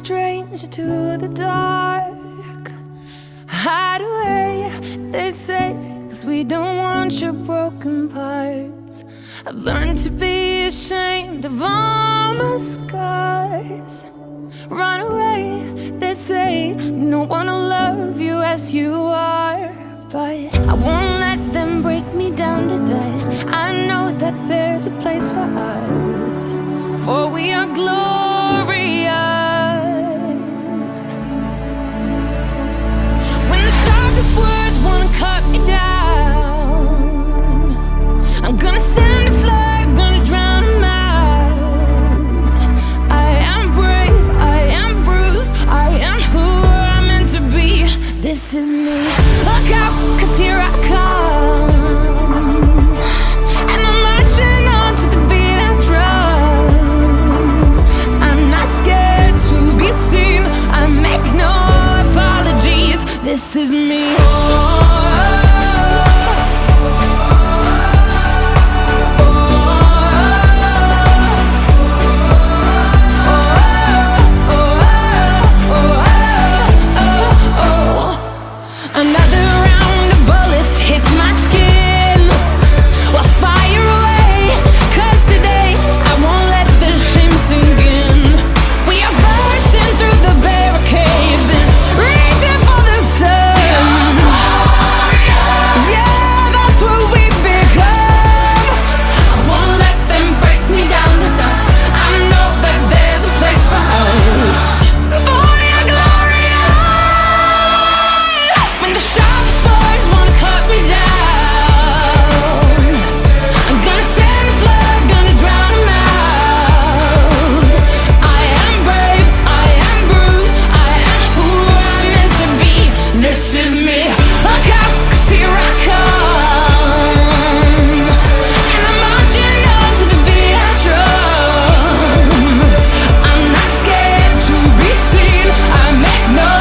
stranger to the dark. Hide away, they say, 'cause we don't want your broken parts. I've learned to be ashamed of all my scars. Run away, they say, no one will love you as you are. But I won't let them break me down to dust. I know that there's a place for us, for we are glorious. When the sharpest words wanna cut me down, I'm gonna send a flood, gonna drown them out. I am brave, I am bruised, I am who I'm meant to be. This is me. Look out, 'cause here I come, and I'm marching on to the beat I drum. I'm not scared to be seen, I make no apologies. This is me. Another round of bullets hits my skin. Well, fire away, 'cause today I won't let the shame sink in. We are bursting through the barricades and reaching for the sun. Yeah, that's what we become. I won't let them break me down to dust. I know that there's a place for us, for your glorious. When the sharpest words wanna cut me down, I'm gonna send a flood, gonna drown them out. I am brave, I am bruised, I am who I'm meant to be. This is me. Look out, 'cause here I come, and I'm marching on to the beat I drum. I'm not scared to be seen, I make no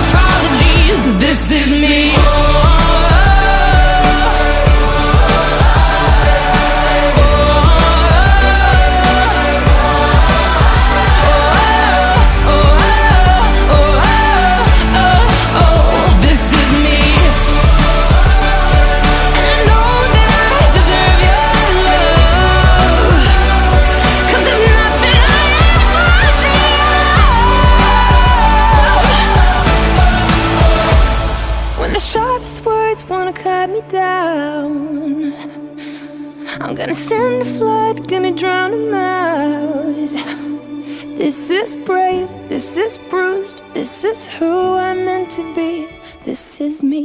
apologies. This is me. This is me. And I know that I deserve your love, 'cause there's nothing I am worthy of. When the sharpest words wanna cut me down, I'm gonna send a flood, gonna drown them out. This is brave, this is bruised, this is who I'm meant to be. This is me.